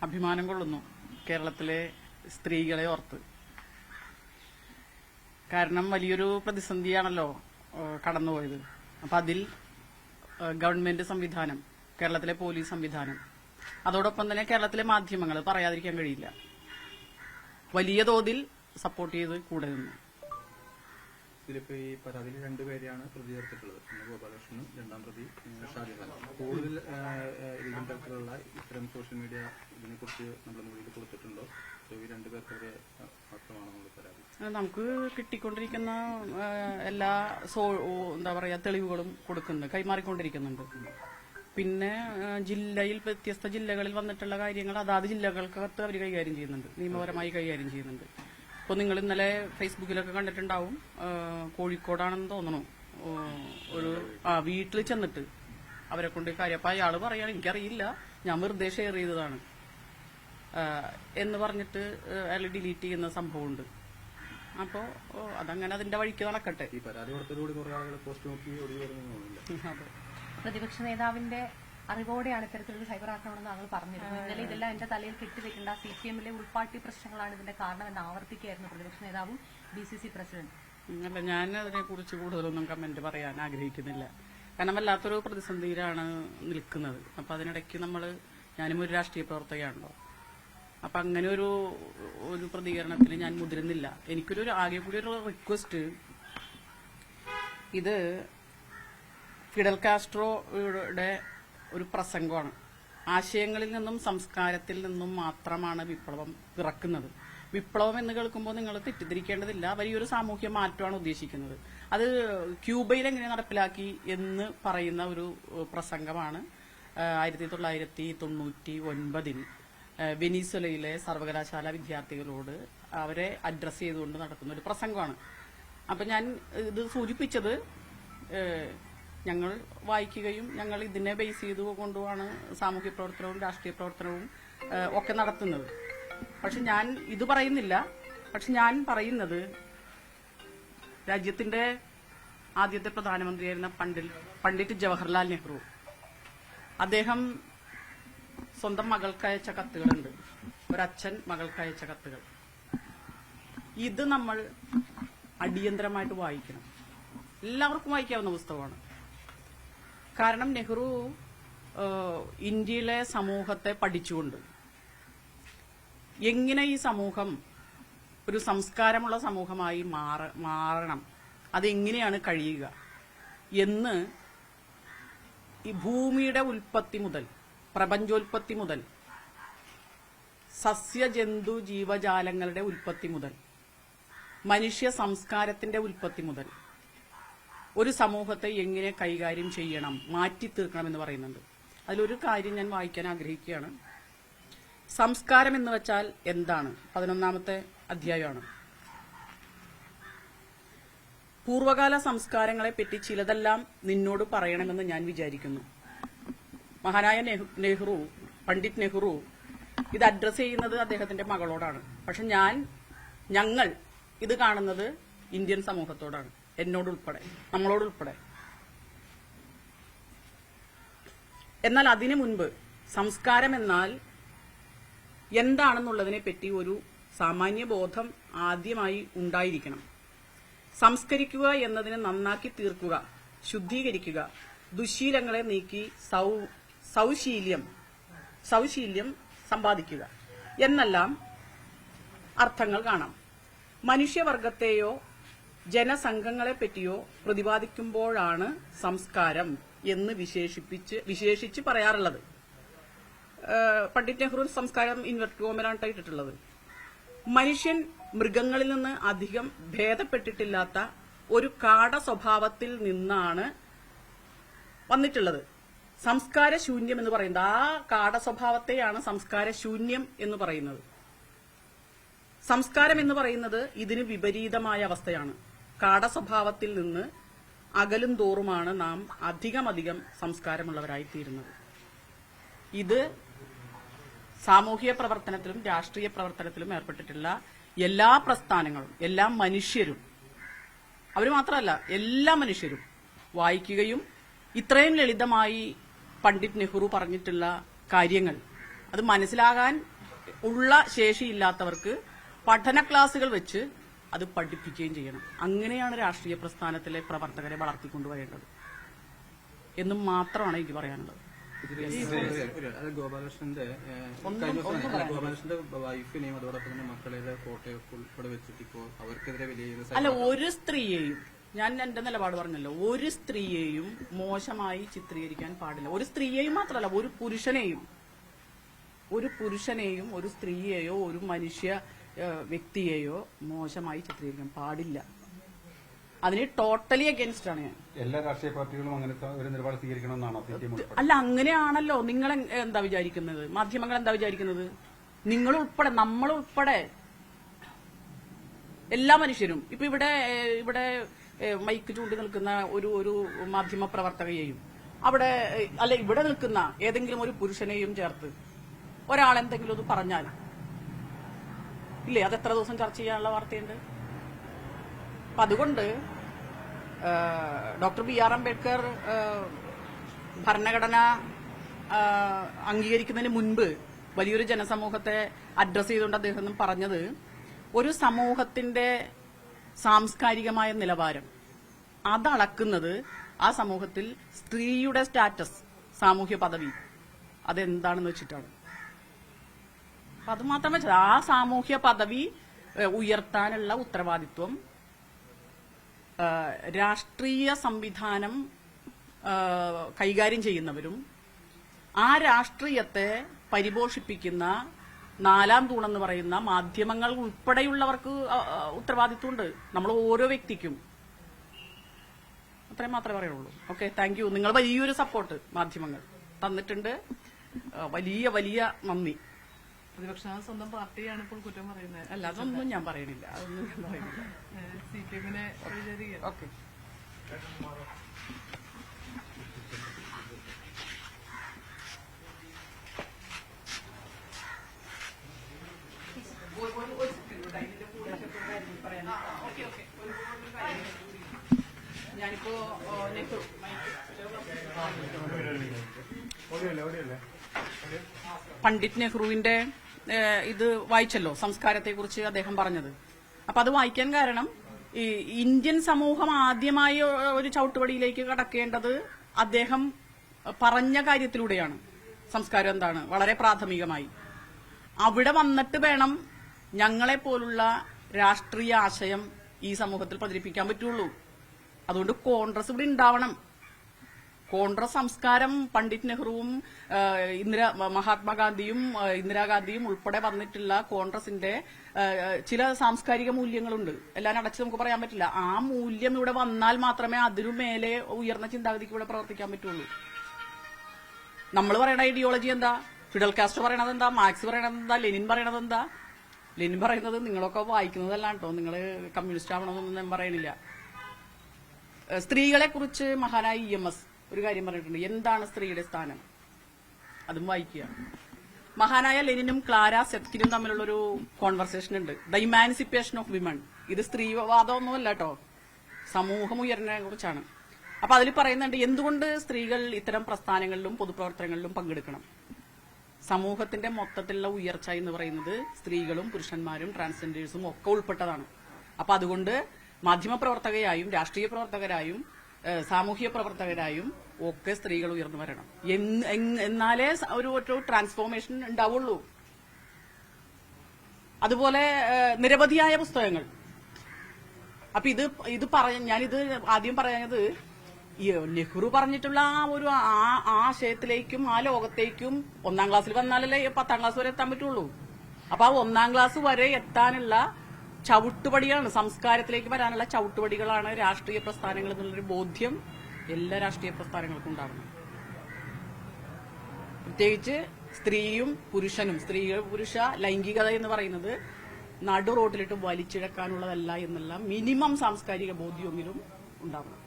അഭിമാനം കൊള്ളുന്നു കേരളത്തിലെ സ്ത്രീകളെ ഓർത്ത്. കാരണം വലിയൊരു പ്രതിസന്ധിയാണല്ലോ കടന്നുപോയത്. അപ്പം അതിൽ ഗവൺമെന്റ് സംവിധാനം, കേരളത്തിലെ പോലീസ് സംവിധാനം, അതോടൊപ്പം തന്നെ കേരളത്തിലെ മാധ്യമങ്ങൾ പറയാതിരിക്കാൻ കഴിയില്ല, വലിയ തോതിൽ സപ്പോർട്ട് ചെയ്ത് കൂടെ നിന്നു. ഇതിലിപ്പോ ഈ പരാതിയിൽ രണ്ടുപേരെയാണ് പ്രതി ചേർത്തിട്ടുള്ളത്. ഒന്ന് ഗോപാലകൃഷ്ണനും രണ്ടാം പ്രതി ഷാജഹാനും. കൂടുതൽ ഏതെങ്കിലും തരത്തിലുള്ള ഇത്തരം സോഷ്യൽ മീഡിയ ഇതിനെക്കുറിച്ച് നമ്മൾ മൊഴിയിൽ കൊടുത്തിട്ടുണ്ടോ? ഈ രണ്ടുപേർക്കെതിരെ മാത്രമാണ് നമ്മൾ പരാതി? നമുക്ക് കിട്ടിക്കൊണ്ടിരിക്കുന്ന എല്ലാ എന്താ പറയാ തെളിവുകളും കൈമാറിക്കൊണ്ടിരിക്കുന്നുണ്ട്. പിന്നെ ജില്ലയിൽ വ്യത്യസ്ത ജില്ലകളിൽ വന്നിട്ടുള്ള കാര്യങ്ങൾ അതാത് ജില്ലകൾക്കകത്ത് അവർ കൈകാര്യം ചെയ്യുന്നുണ്ട്, നിയമപരമായി കൈകാര്യം ചെയ്യുന്നുണ്ട്. ഇപ്പോൾ നിങ്ങൾ ഇന്നലെ ഫേസ്ബുക്കിലൊക്കെ കണ്ടിട്ടുണ്ടാവും, കോഴിക്കോടാണെന്ന് തോന്നണു, ഒരു വീട്ടിൽ ചെന്നിട്ട് അവരെ കൊണ്ട് കാര്യം. അപ്പം അയാൾ പറയാണ് എനിക്കറിയില്ല, ഞാൻ വെറുതെ ഷെയർ ചെയ്തതാണ് എന്ന് പറഞ്ഞിട്ട് അയാൾ ഡിലീറ്റ് ചെയ്യുന്ന സംഭവമുണ്ട്. അപ്പോൾ അതങ്ങനെ അതിന്റെ വഴിക്ക് നടക്കട്ടെ. ഈ പരാതി കൊടുത്തതോടെ കുറെ ആളുകൾ പോസ്റ്റ് നോക്കി ഒഴിവ് വരുന്നില്ല. പ്രതിപക്ഷ നേതാവിന്റെ അറിവോടെയാണ് ഇത്തരത്തിലുള്ള സൈബർ ആക്രമണം താങ്കൾ പറഞ്ഞിരുന്നു. ഇന്നലെ ഇതെല്ലാം എന്റെ തലയിൽ കെട്ടിവെക്കേണ്ട CPM-ലെ ഉൾപാർട്ടി പ്രശ്നങ്ങളാണ് ഇതിന്റെ കാരണമെന്ന് ആവർത്തിക്കുകയായിരുന്നു പ്രതിപക്ഷ നേതാവും BCC പ്രസിഡന്റ്. അല്ല, ഞാൻ അതിനെക്കുറിച്ച് കൂടുതലൊന്നും കമന്റ് പറയാൻ ആഗ്രഹിക്കുന്നില്ല. കാരണം വല്ലാത്തൊരു പ്രതിസന്ധിയിലാണ് നിൽക്കുന്നത്. അപ്പം അതിനിടയ്ക്ക് ഞാനും ഒരു രാഷ്ട്രീയ പ്രവർത്തകയാണല്ലോ. അപ്പം അങ്ങനെ ഒരു പ്രതികരണത്തിന് ഞാൻ മുതിരുന്നില്ല. എനിക്കൊരു ആകെ കൂടി ഒരു റിക്വസ്റ്റ്, ഇത് ഫിഡൽ കാസ്ട്രോയുടെ ഒരു പ്രസംഗമാണ്. ആശയങ്ങളിൽ നിന്നും സംസ്കാരത്തിൽ നിന്നും മാത്രമാണ് വിപ്ലവം പിറക്കുന്നത്. വിപ്ലവം എന്ന് കേൾക്കുമ്പോൾ നിങ്ങൾ തെറ്റിദ്ധരിക്കേണ്ടതില്ല, വലിയൊരു സാമൂഹ്യ മാറ്റമാണ് ഉദ്ദേശിക്കുന്നത്. അത് ക്യൂബയിൽ എങ്ങനെ നടപ്പിലാക്കി എന്ന് പറയുന്ന ഒരു പ്രസംഗമാണ് 1999 വെനീസ്വലയിലെ സർവകലാശാല വിദ്യാർത്ഥികളോട് അവരെ അഡ്രസ് ചെയ്തുകൊണ്ട് നടത്തുന്ന ഒരു പ്രസംഗമാണ്. അപ്പം ഞാൻ ഇത് സൂചിപ്പിച്ചത്, ഞങ്ങൾ വായിക്കുകയും ഞങ്ങൾ ഇതിനെ ബേസ് ചെയ്തുകൊണ്ടുമാണ് സാമൂഹ്യ പ്രവർത്തനവും രാഷ്ട്രീയ പ്രവർത്തനവും ഒക്കെ നടത്തുന്നത്. പക്ഷെ ഞാൻ ഇത് പറയുന്നില്ല. പക്ഷെ ഞാൻ പറയുന്നത്, രാജ്യത്തിന്റെ ആദ്യത്തെ പ്രധാനമന്ത്രിയായിരുന്ന പണ്ഡിറ്റ് ജവഹർലാൽ നെഹ്റു, അദ്ദേഹം സ്വന്തം മകൾക്കയച്ച കത്തുകളുണ്ട്, ഒരച്ഛൻ മകൾക്കയച്ച കത്തുകൾ. ഇത് നമ്മൾ അടിയന്തരമായിട്ട് വായിക്കണം. എല്ലാവർക്കും വായിക്കാവുന്ന പുസ്തകമാണ്. കാരണം നെഹ്റു ഇന്ത്യയിലെ സമൂഹത്തെ പഠിച്ചുകൊണ്ട് എങ്ങനെ ഈ സമൂഹം ഒരു സംസ്കാരമുള്ള സമൂഹമായി മാറണം, അതെങ്ങനെയാണ് കഴിയുക എന്ന് ഈ ഭൂമിയുടെ ഉൽപ്പത്തി മുതൽ, പ്രപഞ്ചോൽപ്പത്തി മുതൽ, സസ്യജന്തു ജീവജാലങ്ങളുടെ ഉൽപ്പത്തി മുതൽ, മനുഷ്യ സംസ്കാരത്തിന്റെ ഉൽപ്പത്തി മുതൽ ഒരു സമൂഹത്തെ എങ്ങനെ കൈകാര്യം ചെയ്യണം, മാറ്റി തീർക്കണം എന്ന് പറയുന്നുണ്ട്. അതിലൊരു കാര്യം ഞാൻ വായിക്കാൻ ആഗ്രഹിക്കുകയാണ്. സംസ്കാരം എന്ന് വെച്ചാൽ എന്താണ്? 11ാമത്തെ അധ്യായമാണ്. പൂർവകാല സംസ്കാരങ്ങളെ പറ്റി ചിലതെല്ലാം നിന്നോട് പറയണമെന്ന് ഞാൻ വിചാരിക്കുന്നു. മഹാനായ പണ്ഡിറ്റ് നെഹ്റു ഇത് അഡ്രസ് ചെയ്യുന്നത് അദ്ദേഹത്തിന്റെ മകളോടാണ്. പക്ഷെ ഞങ്ങൾ ഇത് കാണുന്നത് ഇന്ത്യൻ സമൂഹത്തോടാണ്, എന്നോടുൾപ്പെടെ, നമ്മളോടുൾപ്പെടെ. എന്നാൽ അതിനു മുൻപ് സംസ്കാരം എന്നാൽ എന്താണെന്നുള്ളതിനെ പറ്റി ഒരു സാമാന്യ ബോധം ആദ്യമായി ഉണ്ടായിരിക്കണം. സംസ്കരിക്കുക എന്നതിനെ നന്നാക്കി തീർക്കുക, ശുദ്ധീകരിക്കുക, ദുശ്ശീലങ്ങളെ നീക്കി സൗശീല്യം സമ്പാദിക്കുക എന്നെല്ലാം അർത്ഥങ്ങൾ കാണാം. മനുഷ്യവർഗത്തെയോ ജനസംഘങ്ങളെ പറ്റിയോ പ്രതിപാദിക്കുമ്പോഴാണ് സംസ്കാരം എന്ന് വിശേഷിച്ച് പറയാറുള്ളത്. പണ്ഡിറ്റ് നെഹ്റു സംസ്കാരം ഇൻവെർട്ട് കോമയിലാണ് ഇട്ടിട്ടുള്ളത്. മനുഷ്യൻ മൃഗങ്ങളിൽ നിന്ന് അധികം ഭേദപ്പെട്ടിട്ടില്ലാത്ത ഒരു കാട സ്വഭാവത്തിൽ നിന്നാണ് വന്നിട്ടുള്ളത്. സംസ്കാര ശൂന്യം എന്ന് പറയുന്നത്, ആ കാട സ്വഭാവത്തെയാണ് സംസ്കാര ശൂന്യം എന്ന് പറയുന്നത്. സംസ്കാരം എന്ന് പറയുന്നത് ഇതിന് വിപരീതമായ അവസ്ഥയാണ്. കാട സ്വഭാവത്തിൽ നിന്ന് അകലും തോറുമാണ് നാം അധികം സംസ്കാരമുള്ളവരായിത്തീരുന്നത്. ഇത് സാമൂഹിക പ്രവർത്തനത്തിലും രാഷ്ട്രീയ പ്രവർത്തനത്തിലും ഏർപ്പെട്ടിട്ടുള്ള എല്ലാ പ്രസ്ഥാനങ്ങളും, എല്ലാ മനുഷ്യരും, അവർ മാത്രമല്ല എല്ലാ മനുഷ്യരും വായിക്കുകയും ഇത്രയും ലളിതമായി പണ്ഡിറ്റ് നെഹ്റു പറഞ്ഞിട്ടുള്ള കാര്യങ്ങൾ അത് മനസ്സിലാകാൻ ഉള്ള ശേഷിയില്ലാത്തവർക്ക് പഠന ക്ലാസുകൾ വെച്ച് അത് പഠിപ്പിക്കുകയും ചെയ്യണം. അങ്ങനെയാണ് രാഷ്ട്രീയ പ്രസ്ഥാനത്തിലെ പ്രവർത്തകരെ വളർത്തിക്കൊണ്ടുവരേണ്ടത് എന്നും മാത്രമാണ് എനിക്ക് പറയാനുള്ളത്. ഗോപാലകൃഷ്ണന്റെ വൈഫിനെയും അതോടൊപ്പം തന്നെ മക്കളുടെ ഫോട്ടോയൊക്കെ ഉൾപ്പെടെ വെച്ചിട്ട് ഇപ്പോൾ അവർക്കെതിരെ വലിയ അല്ല, ഒരു സ്ത്രീയെയും, ഞാൻ എന്റെ നിലപാട് പറഞ്ഞല്ലോ, ഒരു സ്ത്രീയെയും മോശമായി ചിത്രീകരിക്കാൻ പാടില്ല. ഒരു സ്ത്രീയെയും മാത്രമല്ല, ഒരു പുരുഷനെയും ഒരു സ്ത്രീയെയോ ഒരു മനുഷ്യ വ്യക്തിയെയോ മോശമായി ചിത്രീകരിക്കാൻ പാടില്ല. അതിന് ടോട്ടലി അഗേൻസ്റ്റ് ആണ് ഞാൻ. എല്ലാ രാഷ്ട്രീയ പാർട്ടികളും അങ്ങനെ ഒരു നിലപാട് സ്വീകരിക്കണമെന്നാണോ? അല്ല, അങ്ങനെയാണല്ലോ നിങ്ങൾ എന്താ വിചാരിക്കുന്നത്, മാധ്യമങ്ങൾ എന്താ വിചാരിക്കുന്നത്? നിങ്ങൾ ഉൾപ്പെടെ, നമ്മൾ ഉൾപ്പെടെ എല്ലാ മനുഷ്യരും ഇപ്പൊ ഇവിടെ മൈക്ക് ചൂണ്ടി നിൽക്കുന്ന ഒരു മാധ്യമ പ്രവർത്തകയെയും അവിടെ അല്ല ഇവിടെ നിൽക്കുന്ന ഏതെങ്കിലും ഒരു പുരുഷനെയും ചേർത്ത് ഒരാളെന്തെങ്കിലും ഒന്ന് പറഞ്ഞാൽ ഇല്ലേ, അത് എത്ര ദിവസം ചർച്ച ചെയ്യാനുള്ള വാർത്തയുണ്ട്. അപ്പൊ അതുകൊണ്ട് ഡോക്ടർ ബി.ആർ. അംബേദ്കർ ഭരണഘടന അംഗീകരിക്കുന്നതിന് മുൻപ് വലിയൊരു ജനസമൂഹത്തെ അഡ്രസ് ചെയ്തുകൊണ്ട് അദ്ദേഹം പറഞ്ഞത്, ഒരു സമൂഹത്തിന്റെ സാംസ്കാരികമായ നിലവാരം അതളക്കുന്നത് ആ സമൂഹത്തിൽ സ്ത്രീയുടെ സ്റ്റാറ്റസ്, സാമൂഹ്യ പദവി അതെന്താണെന്ന് വെച്ചിട്ടാണ്. അത് മാത്രം വെച്ചത് ആ സാമൂഹ്യ പദവി ഉയർത്താനുള്ള ഉത്തരവാദിത്വം രാഷ്ട്രീയ സംവിധാനം കൈകാര്യം ചെയ്യുന്നവരും ആ രാഷ്ട്രീയത്തെ പരിപോഷിപ്പിക്കുന്ന നാലാം തൂണെന്ന് പറയുന്ന മാധ്യമങ്ങൾ ഉൾപ്പെടെയുള്ളവർക്ക് ഉത്തരവാദിത്വമുണ്ട്. നമ്മൾ ഓരോ വ്യക്തിക്കും. അത്രയും മാത്രമേ പറയുള്ളൂ. Okay, thank you. നിങ്ങൾ വലിയൊരു സപ്പോർട്ട് മാധ്യമങ്ങൾ തന്നിട്ടുണ്ട്. വലിയ വലിയ നന്ദി. പ്രതിപക്ഷം സ്വന്തം പാർട്ടിയാണ് ഇപ്പോൾ കുറ്റം പറയുന്നത്. അല്ല, അതൊന്നും ഞാൻ പറയണില്ല. CPM-നെ ഓക്കെ. ഞാനിപ്പോ പണ്ഡിറ്റ് നെഹ്റുവിന്റെ ഇത് വായിച്ചല്ലോ, സംസ്കാരത്തെക്കുറിച്ച് അദ്ദേഹം പറഞ്ഞത്. അപ്പൊ അത് വായിക്കാൻ കാരണം ഈ ഇന്ത്യൻ സമൂഹം ആദ്യമായി ഒരു ചവിട്ടുപടിയിലേക്ക് കടക്കേണ്ടത് അദ്ദേഹം പറഞ്ഞ കാര്യത്തിലൂടെയാണ്. സംസ്കാരം എന്താണ്, വളരെ പ്രാഥമികമായി അവിടെ വന്നിട്ട് വേണം ഞങ്ങളെപ്പോലുള്ള രാഷ്ട്രീയ ആശയം ഈ സമൂഹത്തിൽ പ്രചരിപ്പിക്കാൻ പറ്റുള്ളൂ. അതുകൊണ്ട് കോൺഗ്രസ് ഇവിടെ ഉണ്ടാവണം. കോൺഗ്രസ് സംസ്കാരം പണ്ഡിറ്റ് നെഹ്റുവും മഹാത്മാഗാന്ധിയും ഇന്ദിരാഗാന്ധിയും ഉൾപ്പെടെ വന്നിട്ടുള്ള കോൺഗ്രസിന്റെ ചില സാംസ്കാരിക മൂല്യങ്ങളുണ്ട്. എല്ലാം അടച്ച് നമുക്ക് പറയാൻ പറ്റില്ല. ആ മൂല്യം ഇവിടെ വന്നാൽ മാത്രമേ അതിനു മേലെ ഉയർന്ന ചിന്താഗതിക്ക് ഇവിടെ പ്രവർത്തിക്കാൻ പറ്റുള്ളൂ. നമ്മൾ പറയുന്ന ഐഡിയോളജി എന്താ? ഫിഡൽ കാസ്ട്രോ പറയണത് എന്താ? മാർക്സ് പറയണത് എന്താ? ലെനിൻ പറയണത് എന്താ? ലെനിൻ പറയുന്നത് നിങ്ങളൊക്കെ വായിക്കുന്നതല്ല കേട്ടോ, നിങ്ങൾ കമ്മ്യൂണിസ്റ്റ് ആവണമെന്നൊന്നും ഞാൻ പറയണില്ല. സ്ത്രീകളെ കുറിച്ച് മഹാനായ EMS ഒരു കാര്യം പറഞ്ഞിട്ടുണ്ട്. എന്താണ് സ്ത്രീയുടെ സ്ഥാനം? അതും വായിക്കുക. മഹാനായ ലെനിനും ക്ലാര സെത്കിനും തമ്മിലുള്ളൊരു കോൺവെർസേഷൻ ഉണ്ട്, ദ ഇമാൻസിപ്പേഷൻ ഓഫ് വിമൺ. ഇത് സ്ത്രീവാദമൊന്നുമല്ല കേട്ടോ, സമൂഹം ഉയർന്നതിനെ കുറിച്ചാണ്. അപ്പൊ അതിൽ പറയുന്നുണ്ട് എന്തുകൊണ്ട് സ്ത്രീകൾ ഇത്തരം പ്രസ്ഥാനങ്ങളിലും പൊതുപ്രവർത്തനങ്ങളിലും പങ്കെടുക്കണം. സമൂഹത്തിന്റെ മൊത്തത്തിലുള്ള ഉയർച്ച എന്ന് പറയുന്നത് സ്ത്രീകളും പുരുഷന്മാരും ട്രാൻസ്ജെൻഡേഴ്സും ഒക്കെ ഉൾപ്പെട്ടതാണ്. അപ്പൊ അതുകൊണ്ട് മാധ്യമപ്രവർത്തകയായും രാഷ്ട്രീയ പ്രവർത്തകരായും സാമൂഹ്യ പ്രവർത്തകരായും ഒക്കെ സ്ത്രീകൾ ഉയർന്നു വരണം. എന്നാലേ ഒരു ട്രാൻസ്ഫോർമേഷൻ ഉണ്ടാവുള്ളൂ. അതുപോലെ നിരവധിയായ പുസ്തകങ്ങൾ. അപ്പൊ ഇത് ഞാനിത് ആദ്യം പറയുന്നത് നെഹ്റു പറഞ്ഞിട്ടുള്ള ആ ആശയത്തിലേക്കും ആ ലോകത്തേക്കും 1ാം ക്ലാസ്സിൽ വന്നാലല്ലേ 10ാം ക്ലാസ് വരെ എത്താൻ പറ്റുള്ളൂ. അപ്പൊ ആ 1ാം ക്ലാസ് വരെ എത്താനുള്ള ചവിട്ടുപടിയാണ്, സംസ്കാരത്തിലേക്ക് വരാനുള്ള ചവിട്ടുപടികളാണ് രാഷ്ട്രീയ പ്രസ്ഥാനങ്ങൾ എന്നുള്ളൊരു ബോധ്യം എല്ലാ രാഷ്ട്രീയ പ്രസ്ഥാനങ്ങൾക്കും ഉണ്ടാവണം. പ്രത്യേകിച്ച് സ്ത്രീയും പുരുഷനും, പുരുഷ ലൈംഗികത എന്ന് പറയുന്നത് നടു റോട്ടിലിട്ട് വലിച്ചിഴക്കാനുള്ളതല്ല എന്നുള്ള മിനിമം സാംസ്കാരിക ബോധ്യമെങ്കിലും ഉണ്ടാവണം.